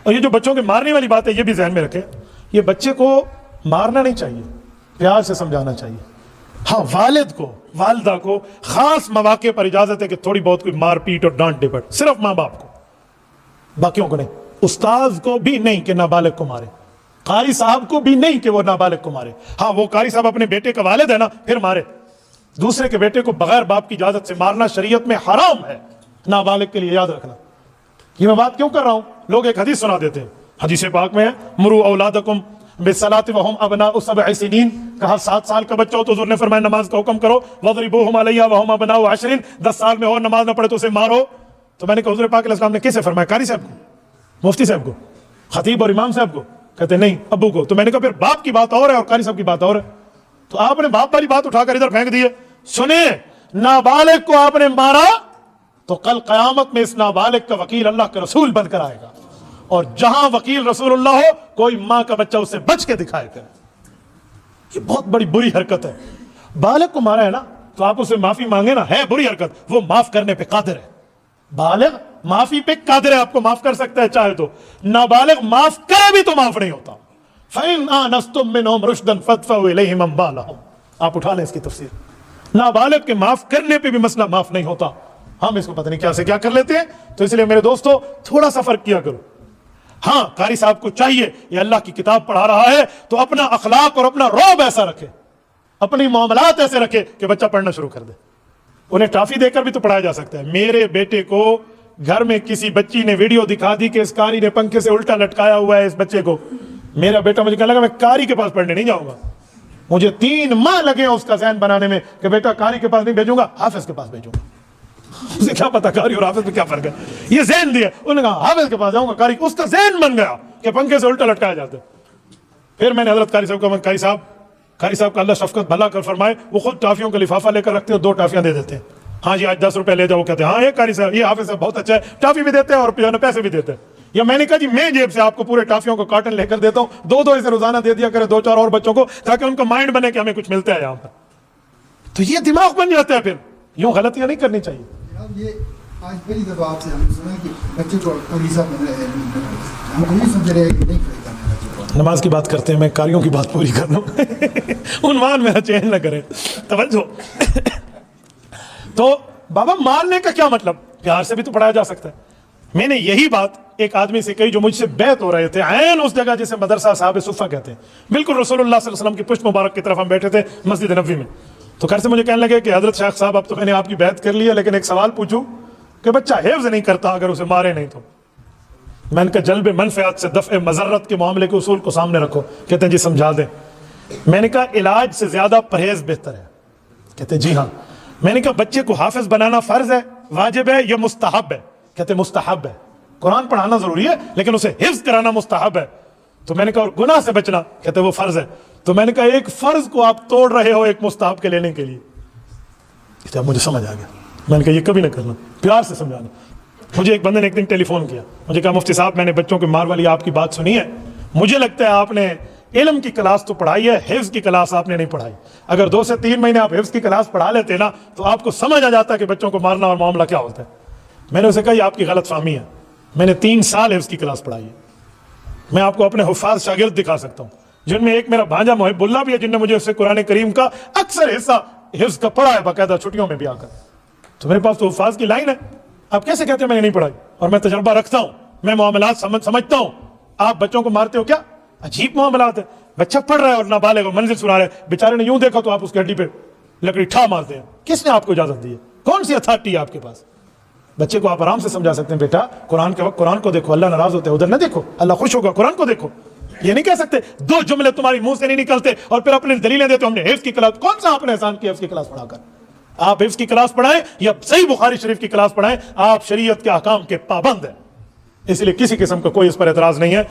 اور یہ جو بچوں کے مارنے والی بات ہے یہ بھی ذہن میں رکھیں، یہ بچے کو مارنا نہیں چاہیے، پیار سے سمجھانا چاہیے۔ ہاں والد کو والدہ کو خاص مواقع پر اجازت ہے کہ تھوڑی بہت کوئی مار پیٹ اور ڈانٹ ڈپٹ، صرف ماں باپ کو، باقیوں کو نہیں۔ استاذ کو بھی نہیں کہ نابالغ کو مارے، قاری صاحب کو بھی نہیں کہ وہ نابالغ کو مارے۔ ہاں وہ قاری صاحب اپنے بیٹے کا والد ہے نا، پھر مارے۔ دوسرے کے بیٹے کو بغیر باپ کی اجازت سے مارنا شریعت میں حرام ہے، نابالغ کے لیے، یاد رکھنا۔ یہ میں بات کیوں کر رہا ہوں؟ لوگ ایک حدیث سنا دیتے ہیں، حدیث پاک میں ہے مروا اولادکم بالصلاۃ وہم ابناء 7 سنین، کہا 7 سال کا بچہ ہو تو حضور نے فرمایا نماز کا حکم کرو، وضربوہم علیہا وہم ابناء 10، 10 سال میں اور نماز نہ پڑھے تو اسے مارو۔ تو میں نے کہا حضور پاک علیہ السلام نے کیسے فرمایا؟ قاری صاحب کو، مفتی صاحب کو، خطیب اور امام صاحب کو؟ کہتے نہیں، ابو کو۔ تو میں نے کہا پھر باپ کی بات اور ہے اور قاری صاحب کی بات اور ہے، تو آپ نے باپ والی بات اٹھا کر ادھر پھینک دی ہے۔ سنیں، نابالغ کو آپ نے مارا تو کل قیامت میں اس نابالغ کا وکیل اللہ کے رسول بن کر آئے گا، اور جہاں وکیل رسول اللہ ہو کوئی ماں کا بچہ اسے بچ کے دکھائے گا۔ یہ بہت بڑی بری حرکت ہے۔ بالغ کو مارا ہے نا تو آپ اسے معافی مانگے نا، ہے بری حرکت، وہ معاف کرنے پہ قادر ہے۔ بالغ معافی پہ قادر ہے، آپ کو معاف کر سکتا ہے چاہے تو۔ نابالغ معاف کرے بھی تو معاف نہیں ہوتا۔ فَإِنْ آنَسْتُم مِّنْهُمْ رُشْدًا فَادْفَعُوا إِلَيْهِمْ أَمْوَالَهُمْ، آپ اٹھا لیں اس کی تفسیر۔ نابالغ کے معاف کرنے پہ بھی مسئلہ معاف نہیں ہوتا، ہم اس کو پتہ نہیں کیا سے کیا کر لیتے ہیں۔ تو اس لیے میرے دوستو تھوڑا سا فرق کیا کرو۔ ہاں قاری صاحب کو چاہیے یہ اللہ کی کتاب پڑھا رہا ہے تو اپنا اخلاق اور اپنا رعب ایسا رکھے، اپنی معاملات ایسے رکھے کہ بچہ پڑھنا شروع کر دے۔ انہیں ٹافی دے کر بھی تو پڑھایا جا سکتا ہے۔ میرے بیٹے کو گھر میں کسی بچی نے ویڈیو دکھا دی کہ اس قاری نے پنکھے سے الٹا لٹکایا ہوا ہے اس بچے کو، میرا بیٹا مجھے کہنے لگا میں قاری کے پاس پڑھنے نہیں جاؤں گا۔ مجھے 3 ماہ لگے اس کا ذہن بنانے میں کہ بیٹا قاری کے پاس نہیں بھیجوں گا، حافظ کے پاس بھیجوں گا۔ اسے کیا پتا قاری اور حافظ میں کیا فرق ہے، یہ ذہن دیا، انہوں نے کہا حافظ کے پاس جاؤں گا، قاری اس کا ذہن بن گیا کہ پنکھے سے الٹا لٹکایا جاتا ہے۔ پھر میں نے حضرت قاری صاحب کو، قاری صاحب کا اللہ شفقت بھلا کر فرمائے، وہ خود ٹافیوں کا لفافہ لے کر رکھتے ہیں اور 2 ٹافیاں دے دیتے ہیں، ہاں جی آج 10 روپے لے جاؤ۔ کہتے ہیں ہاں یہ قاری صاحب، یہ حافظ صاحب بہت اچھا ہے، ٹافی بھی دیتے ہیں اور پیسے بھی دیتے ہیں۔ یا میں نے کہا جی میں جیب سے آپ کو پورے ٹافیوں کو کارٹن لے کر دیتا ہوں، 2 اسے روزانہ دے دیا کرے 2-4 اور بچوں کو، تاکہ ان کا مائنڈ بنے کہ ہمیں کچھ ملتا ہے یہاں پر۔ تو یہ دماغ بن جاتا ہے، پھر یوں غلطیاں نہیں کرنی چاہیے۔ یہ آج پہلی دفعہ آپ سے ہم نے سنا کہ بچے کو پولیسہ بن رہے ہیں، ہم کو نہیں سمجھ رہے ہیں کہ نہیں کرنا بچے کو۔ نماز کی بات کرتے ہیں، میں قاریوں کی بات پوری کر لوں، عنوان میرا چینج نہ کریں، توجہ۔ تو بابا مارنے کا کیا مطلب؟ پیار سے بھی تو پڑھایا جا سکتا ہے۔ میں نے یہی بات ایک آدمی سے کہی جو مجھ سے بیعت ہو رہے تھے، عین اس جگہ جسے مدرسہ صاحب صفہ کہتے ہیں، بالکل رسول اللہ صلی اللہ علیہ وسلم کی پشت مبارک کی طرف ہم بیٹھے تھے مسجد نبوی میں۔ تو گھر سے مجھے کہنے لگے کہ حضرت شیخ صاحب اب تو میں نے آپ کی بیعت کر لی ہے، لیکن ایک سوال پوچھوں کہ بچہ حفظ نہیں کرتا اگر اسے مارے نہیں تو؟ میں نے کہا جلب منفعت سے دفع مضرت کے معاملے کے اصول کو سامنے رکھو۔ کہتے ہیں جی سمجھا دیں۔ میں نے کہا علاج سے زیادہ پرہیز بہتر ہے۔ کہتے ہیں جی ہاں۔ میں نے کہا بچے کو حافظ بنانا فرض ہے، واجب ہے یا مستحب ہے؟ کہتے ہیں مستحب ہے۔ قرآن پڑھانا ضروری ہے لیکن اسے حفظ کرانا مستحب ہے۔ تو میں نے کہا اور گناہ سے بچنا؟ کہتے ہیں وہ فرض ہے۔ تو میں نے کہا ایک فرض کو آپ توڑ رہے ہو ایک مستحب کے لینے کے لیے۔ کہتے ہیں مجھے سمجھ آ گیا۔ میں نے کہا یہ کبھی نہ کرنا، پیار سے سمجھانا۔ مجھے ایک بندے نے ایک دن ٹیلی فون کیا، مجھے کہا مفتی صاحب میں نے بچوں کے مار والی آپ کی بات سنی ہے، مجھے لگتا ہے آپ نے علم کی کلاس تو پڑھائی ہے، حفظ کی کلاس آپ نے نہیں پڑھائی۔ اگر 2 سے 3 مہینے آپ حفظ کی کلاس پڑھا لیتے نا تو آپ کو سمجھ آ جاتا ہے کہ بچوں کو مارنا اور معاملہ کیا ہوتا ہے۔ میں نے اسے کہا یہ آپ کی غلط فہمی ہے، میں نے 3 سال حفظ کی کلاس پڑھائی ہے۔ میں آپ کو اپنے حفاظ شاگرد دکھا سکتا ہوں، جن میں ایک میرا بھانجا محب اللہ بھی ہے، جن نے مجھے اس سے قرآن کریم کا اکثر حصہ حفظ کا پڑھا ہے باقاعدہ چھٹیوں میں بھی آ کر۔ تو میرے پاس تو حفاظ کی لائن ہے۔ آپ کیسے کہتے ہیں میں نے نہیں پڑھائی؟ اور میں تجربہ رکھتا ہوں، میں معاملات سمجھتا ہوں۔ آپ بچوں کو مارتے ہو کیا؟ عجیب معاملات ہے۔ بچہ پڑھ رہا ہے اور نابالغ منزل سنا رہا ہے، بیچارے نے یوں دیکھا تو آپ اس کی ہڈی پہ لکڑی ٹھا مارتے ہیں۔ کس نے آپ کو اجازت دی ہے؟ کون سی اتھارٹی ہے آپ کے پاس؟ بچے کو آپ آرام سے سمجھا سکتے ہیں، بیٹا قرآن کے وقت قرآن کو دیکھو، اللہ ناراض ہوتے ہیں ادھر نہ دیکھو، اللہ خوش ہوگا قرآن کو دیکھو۔ یہ نہیں کہہ سکتے 2 جملے تمہاری منہ سے نہیں نکلتے اور پھر اپنی دلیلیں دیتے ہم نے حفظ کی کلاس۔ کون سا آپ نے احسان کیا حفظ کی کلاس پڑھا کر؟ آپ حفظ کی کلاس پڑھائیں یا صحیح بخاری شریف کی کلاس پڑھائیں، آپ شریعت کے احکام کے پابند ہیں، اس لیے کسی قسم کا کوئی اس پر اعتراض نہیں ہے۔